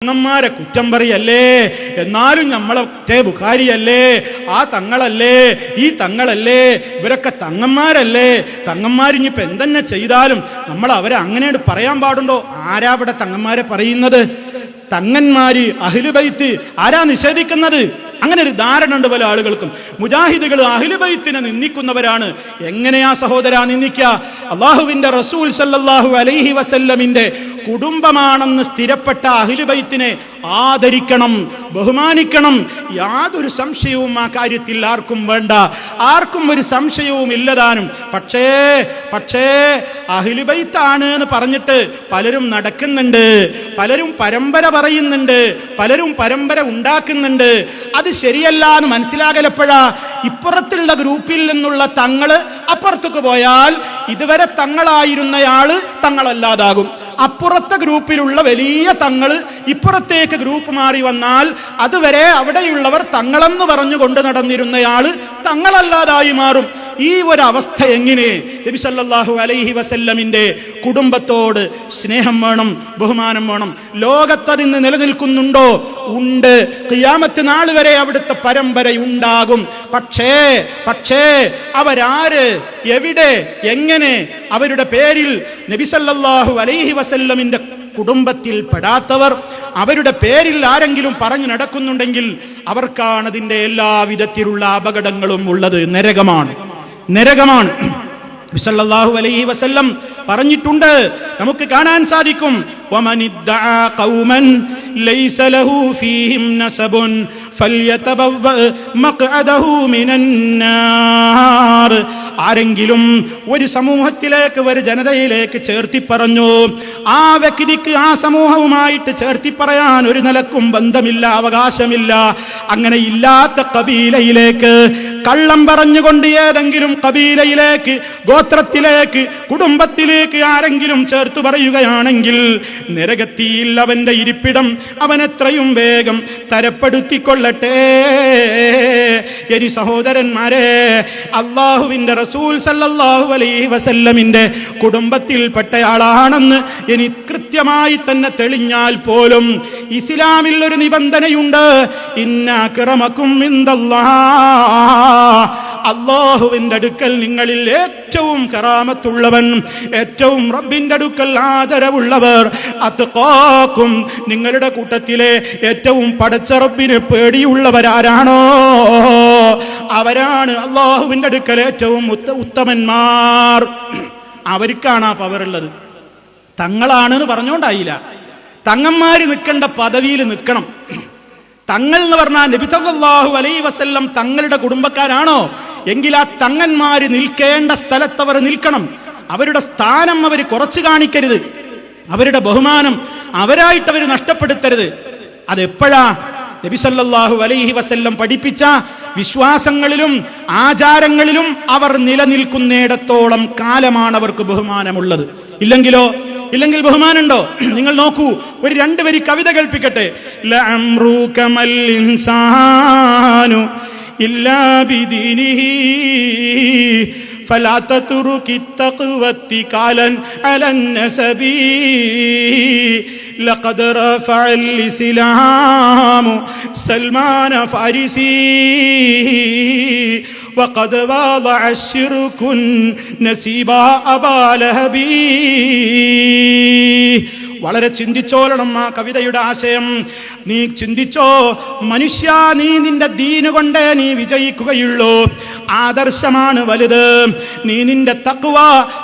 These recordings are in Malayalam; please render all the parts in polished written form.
തങ്ങന്മാരെ കുറ്റം പറയല്ലേ, എന്നാലും നമ്മളെ ബുഖാരിയല്ലേ, ആ തങ്ങളല്ലേ, ഈ തങ്ങളല്ലേ, ഇവരൊക്കെ തങ്ങന്മാരല്ലേ, തങ്ങന്മാരിഞ്ഞിപ്പോ എന്തെന്നെ ചെയ്താലും നമ്മൾ അവരെ അങ്ങനെ പറയാൻ പാടുണ്ടോ? ആരാ ഇവിടെ തങ്ങന്മാരെ പറയുന്നത്? തങ്ങന്മാര് അഹ്ലു ബൈത്ത് ആരാ നിഷേധിക്കുന്നത്? അങ്ങനെ ഒരു ധാരണ ഉണ്ട് പല ആളുകൾക്കും. മുജാഹിദുകൾ അഹ്ലു ബൈത്തിനെ നിന്ദിക്കുന്നവരാണ്. എങ്ങനെയാ സഹോദരാ നിന്ദിക്കുക? അല്ലാഹുവിന്റെ റസൂൽ സല്ലല്ലാഹു അലൈഹി വസല്ലമിന്റെ കുടുംബമാണെന്ന് സ്ഥിരപ്പെട്ട അഹ്ലു ബൈത്തിനെ ആദരിക്കണം, ബഹുമാനിക്കണം. യാതൊരു സംശയവും ആ കാര്യത്തിൽ ആർക്കും വേണ്ട, ആർക്കും ഒരു സംശയവും ഇല്ലതാനും. പക്ഷേ അഹ്ലു ബൈത്താണ് എന്ന് പറഞ്ഞിട്ട് പലരും നടക്കുന്നുണ്ട്, പലരും പരമ്പര പറയുന്നുണ്ട്, പലരും പരമ്പര ഉണ്ടാക്കുന്നുണ്ട്. അത് ശരിയല്ല എന്ന് മനസ്സിലാകലപ്പോഴാ ഇപ്പുറത്തുള്ള ഗ്രൂപ്പിൽ നിന്നുള്ള തങ്ങള് അപ്പുറത്തേക്ക് പോയാൽ ഇതുവരെ തങ്ങളായിരുന്നയാള് തങ്ങളല്ലാതാകും. അപ്പുറത്തെ ഗ്രൂപ്പിലുള്ള വലിയ തങ്ങള് ഇപ്പുറത്തേക്ക് ഗ്രൂപ്പ് മാറി വന്നാൽ അതുവരെ അവിടെയുള്ളവർ തങ്ങളെന്ന് പറഞ്ഞു കൊണ്ട് നടന്നിരുന്നയാള് തങ്ങളല്ലാതായി മാറും. ഈ ഒരു അവസ്ഥ എങ്ങനെ? നബി സല്ലല്ലാഹു അലൈഹി വസല്ലമിന്റെ കുടുംബത്തോട് സ്നേഹം വേണം, ബഹുമാനം വേണം. ലോകത്തതിന്ന് നിലനിൽക്കുന്നുണ്ടോ? ഉണ്ട്. ഖിയാമത്ത് നാൾ വരെ അവിടുത്തെ പരമ്പരയുണ്ടാകും. പക്ഷേ അവരാര്, എവിടെ, എങ്ങനെ? അവരുടെ പേരിൽ നബി സല്ലല്ലാഹു അലൈഹി വസല്ലമിന്റെ കുടുംബത്തിൽ പെടാത്തവർ അവരുടെ പേരിൽ ആരെങ്കിലും പറഞ്ഞു നടക്കുന്നുണ്ടെങ്കിൽ അവർക്കാണ് അതിന്റെ എല്ലാ വിധത്തിലുള്ള അപകടങ്ങളും ഉള്ളത്. നരകമാണ്. നബി സല്ലല്ലാഹു അലൈഹി വസല്ലം പറഞ്ഞിട്ടുണ്ട്, നമുക്ക് കാണാൻ സാധിക്കും. വമനിദ്ദഅ ഖൗമൻ ലൈസ ലഹു ഫീഹിം നസബുൻ ഫൽയതബവ്വ മഖ്അദഹു മിനന്നാർ. ആരെങ്കിലും ഒരു സമൂഹത്തിലേക്ക്, ഒരു ജനതയിലേക്ക് ചേർത്തി പറഞ്ഞു, ആ വ്യക്തിക്ക് ആ സമൂഹവുമായിട്ട് ചേർത്തി പറയാൻ ഒരു നിലക്കും ബന്ധമില്ല, അവകാശമില്ല. അങ്ങനെ ഇല്ലാത്ത കബീലയിലേക്ക് കള്ളം പറഞ്ഞുകൊണ്ട് ഏതെങ്കിലും കബീലയിലേക്ക്, ഗോത്രത്തിലേക്ക്, കുടുംബത്തിലേക്ക് ആരെങ്കിലും ചേർത്തു പറയുകയാണെങ്കിൽ നരകത്തിയിൽ അവന്റെ ഇരിപ്പിടം അവൻ എത്രയും വേഗം തരപ്പെടുത്തിക്കൊള്ളട്ടെ. എനി സഹോദരന്മാരെ, അല്ലാഹുവിന്റെ റസൂൽ സല്ലല്ലാഹു അലൈഹി വസല്ലമിന്റെ കുടുംബത്തിൽപ്പെട്ടയാളാണെന്ന് ഇനി കൃത്യമായി തന്നെ തെളിഞ്ഞാൽ പോലും ഇസ്ലാമിൽ ഒരു നിബന്ധനയുണ്ട്. ഇന്ന അക്രമക്കും ഇൻദല്ലാഹ്, അല്ലാഹുവിന്റെ അടുക്കൽ നിങ്ങളിൽ ഏറ്റവും കറാമത്തുള്ളവൻ, ഏറ്റവും റബ്ബിന്റെ അടുക്കൽ ആദരവുള്ളവർ, അത്ഖാക്കും, നിങ്ങളുടെ കൂട്ടത്തിലെ ഏറ്റവും പടച്ച റബ്ബിനെ പേടിയുള്ളവരാരാണോ അവരാണ് അല്ലാഹുവിന്റെ അടുക്കൽ ഏറ്റവും ഉത്തമന്മാർ. അവർക്കാണ് ആ പവറുള്ളത്. തങ്ങളാണെന്ന് പറഞ്ഞുകൊണ്ടായില്ല. തങ്ങന്മാര് നിൽക്കേണ്ട പദവിയിൽ നിൽക്കണം. തങ്ങൾ എന്ന് പറഞ്ഞാൽ നബി സല്ലല്ലാഹു അലൈഹി വസല്ലം തങ്ങളുടെ കുടുംബക്കാരാണോ എങ്കിൽ ആ തങ്ങന്മാര് നിൽക്കേണ്ട സ്ഥലത്ത് അവർ നിൽക്കണം. അവരുടെ സ്ഥാനം അവർ കുറച്ചു കാണിക്കരുത്, അവരുടെ ബഹുമാനം അവരായിട്ട് അവർ നഷ്ടപ്പെടുത്തരുത്. അതെപ്പോഴാ? നബി സല്ലല്ലാഹു അലൈഹി വസല്ലം പഠിപ്പിച്ച വിശ്വാസങ്ങളിലും ആചാരങ്ങളിലും അവർ നിലനിൽക്കുന്നിടത്തോളം കാലമാണ് അവർക്ക് ബഹുമാനമുള്ളത്. ഇല്ലെങ്കിൽ ബഹുമാനുണ്ടോ? നിങ്ങൾ നോക്കൂ, ഒരു 2 വരി കവിത കേൾപ്പിക്കട്ടെ. ലഅംറുകമൽ ഇൻസാനു ഇല്ലാ ബിദീനിഹി ഫലാ തത്റുകി തഖ്വത്തി ഖാലൻ അലൻ നസബി ലഖദ് റഫഅൽ ഇസ്ലാമു സൽമാന ഫാരിസി وقد واضع الشرك نسيبا أبا لهبي. വളരെ ചിന്തിച്ചോളണം ആ കവിതയുടെ ആശയം. നീ ചിന്തിച്ചോ മനുഷ്യ, നീ നിന്റെ ദീന് കൊണ്ടേ നീ വിജയിക്കുകയുള്ളൂ. ആദർശമാണ് വലുത്. നീ നിന്റെ തഖ്വ,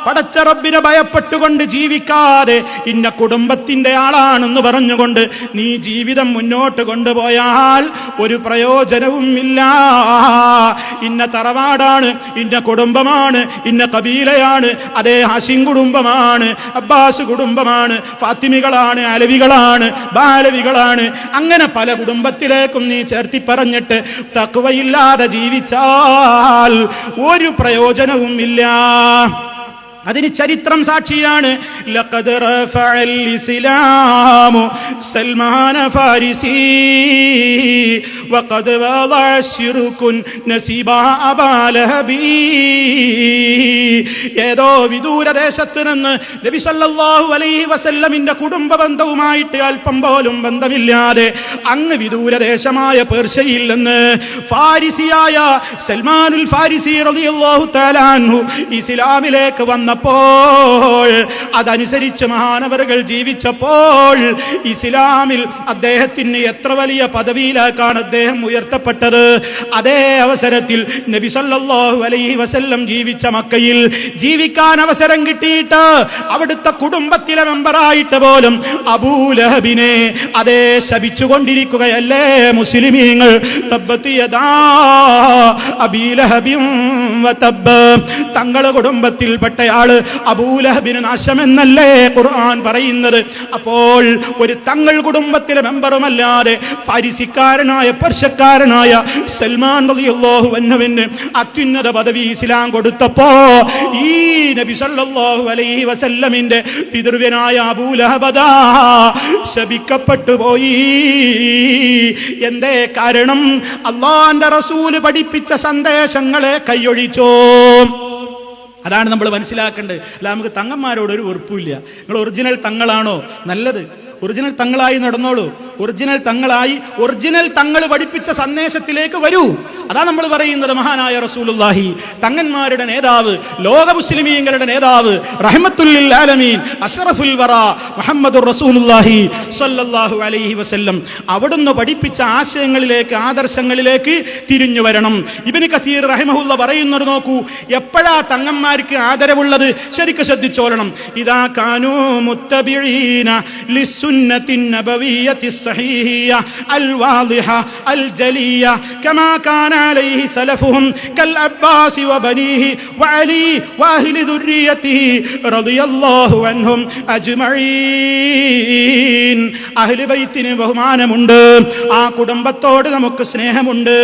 പടച്ച റബ്ബിനെ ഭയപ്പെട്ടുകൊണ്ട് ജീവിക്കാതെ ഇന്ന കുടുംബത്തിന്റെ ആളാണെന്ന് പറഞ്ഞുകൊണ്ട് നീ ജീവിതം മുന്നോട്ട് കൊണ്ടുപോയാൽ ഒരു പ്രയോജനവും ഇല്ല. ഇന്ന തറവാടാണ്, ഇന്ന കുടുംബമാണ്, ഇന്ന കബീലയാണ്, അതേ ഹാഷിം കുടുംബമാണ്, അബ്ബാസ് കുടുംബമാണ്, ഫാത്തിമികളാണ്, അലവികളാണ്, ബാലവികളാണ്, അങ്ങനെ പല കുടുംബത്തിലേക്കും നീ ചേർത്തി പറഞ്ഞിട്ട് തഖ്വയില്ലാതെ ജീവിച്ചാൽ ഒരു പ്രയോജനവും ഇല്ല. അതിന് ചരിത്രം സാക്ഷിയാണ്. ലഖദ് റഫഅൽ ഇസ്ലാമു സൽമാന ഫാരിസി വഖദ് വദഅ ശിർകുൻ നസീബ അബാ ലഹബി. ഏതോ വിദൂര ദേശത്ത് നിന്ന് നബി സല്ലല്ലാഹു അലൈഹി വസല്ലമിന്റെ കുടുംബ ബന്ധവുമായിട്ട് അല്പം പോലും ബന്ധമില്ലാതെ അങ്ങ് വിദൂര ദേശമായ പേർഷ്യയിൽ നിന്ന് ഫാരിസിയായ സൽമാനുൽ ഫാരിസി റളിയല്ലാഹു തആല അൻഹു ഇസ്ലാമിലേക്ക് വന്നപ്പോൾ അതനുസരിച്ച് മഹാനവറുകൾ ജീവിച്ചപ്പോൾ ഇസ്ലാമിൽ അദ്ദേഹത്തിന് എത്ര വലിയ പദവിയിലേക്കാണ് അദ്ദേഹം ഉയർത്തപ്പെട്ടത്. അതേ അവസരത്തിൽ നബി സല്ലല്ലാഹു അലൈഹി വസല്ലം ജീവിച്ച മക്കയിൽ ജീവിക്കാൻ അവസരം കിട്ടിയിട്ട് അവിടുത്തെ കുടുംബത്തിലെ മെമ്പറായിട്ട് പോലും അബൂലഹബിനെ അതേ ശപിച്ചുകൊണ്ടിരിക്കുകയല്ലേ മുസ്ലിമീങ്ങൾ. തബ്ബത് യദാ അബീ ലഹബിൻ വതബ്ബ്. തങ്ങളുടെ കുടുംബത്തിൽപ്പെട്ടയാൾ അബൂലഹബിന് നാശമെന്നല്ലേ ഖുർആൻ പറയുന്നത്. അപ്പോൾ ഒരു തങ്ങൾ കുടുംബത്തിലെ മെമ്പറുമല്ലാതെ ഫാരിസിക്കാരനായ പെർഷ്യക്കാരനായ സൽമാൻ റളിയല്ലാഹു അൻഹുവിന് അത്യുന്നത പദവി ഇസ്ലാം കൊടുത്തപ്പോ ഈ നബി സല്ലല്ലാഹു അലൈഹി വസല്ലമിന്റെ പിതൃവ്യനായ അബൂലഹബ് ശപിക്കപ്പെട്ടു പോയി. എന്തേ കാരണം? അല്ലാഹുവിന്റെ റസൂൽ പഠിപ്പിച്ച സന്ദേശങ്ങളെ കൈയൊഴിച്ചോ. അതാണ് നമ്മൾ മനസ്സിലാക്കേണ്ടത്. അല്ല നമുക്ക് തങ്ങന്മാരോട് ഒരു വെറുപ്പില്ല. നിങ്ങൾ ഒറിജിനൽ തങ്ങളാണോ നല്ലത്, ഒറിജിനൽ തങ്ങളായി നടന്നോളൂ. ഒറിജിനൽ തങ്ങളായി ഒറിജിനൽ തങ്ങൾ പഠിപ്പിച്ച സന്ദേശത്തിലേക്ക് വരൂ. അതാ നമ്മൾ പറയുന്നത്. മഹാനായ റസൂലുള്ളാഹി തങ്ങന്മാരുടെ നേതാവ്, ലോക മുസ്ലിമീങ്ങളുടെ നേതാവ്, റഹ്മത്തുൽ ലിൽ ആലമീൻ, അഷ്റഫുൽ വറ മുഹമ്മദുർ റസൂലുള്ളാഹി സ്വല്ലല്ലാഹു അലൈഹി വസല്ലം അവിടുന്ന് പഠിപ്പിച്ച ആശയങ്ങളിലേക്ക്, ആദർശങ്ങളിലേക്ക് തിരിഞ്ഞു വരണം. ഇബ്നു കസീർ റഹിമഹുല്ലാഹ് പറയുന്നത് നോക്കൂ. എപ്പോഴാ തങ്ങന്മാർക്ക് ആദരവുള്ളത്? ശരിക്കും ശ്രദ്ധിച്ചോളണം. ഇദാ കാനൂ മുത്തബിഈന ലിസ്സുന്നത്തിൻ നബവിയ്യത്തി الصحيحة الواضحة الجلية كما كان عليه سلفهم كالعباس وبنيه وعلي وأهل ذريته رضي الله عنهم أجمعين. അഹ്ലു ബൈത്തിന് ബഹുമാനമുണ്ട്, ആ കുടുംബത്തോട് നമുക്ക് സ്നേഹമുണ്ട്.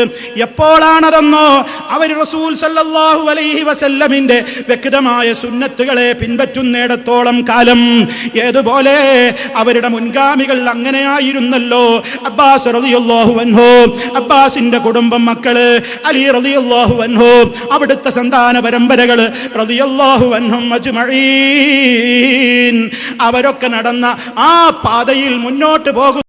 എപ്പോഴാണതെന്നോ അവർ റസൂൽ സല്ലല്ലാഹു അലൈഹി വസല്ലമിന്റെ വ്യക്തമായ സുന്നത്തുകളെ പിൻപറ്റുന്നിടത്തോളം കാലം. ഏതുപോലെ അവരുടെ മുൻഗാമികൾ അങ്ങനെയായിരുന്നല്ലോ. അബ്ബാസ് റളിയല്ലാഹു അൻഹു, അബ്ബാസിന്റെ കുടുംബം, മക്കള് അലി റളിയല്ലാഹു അൻഹു, അവിടുത്തെ സന്താന പരമ്പരകൾ റളിയല്ലാഹു അൻഹും അജ്മഈൻ, അവരൊക്കെ നടന്ന ആ പാതയിൽ മുന്നോട്ട് പോകും.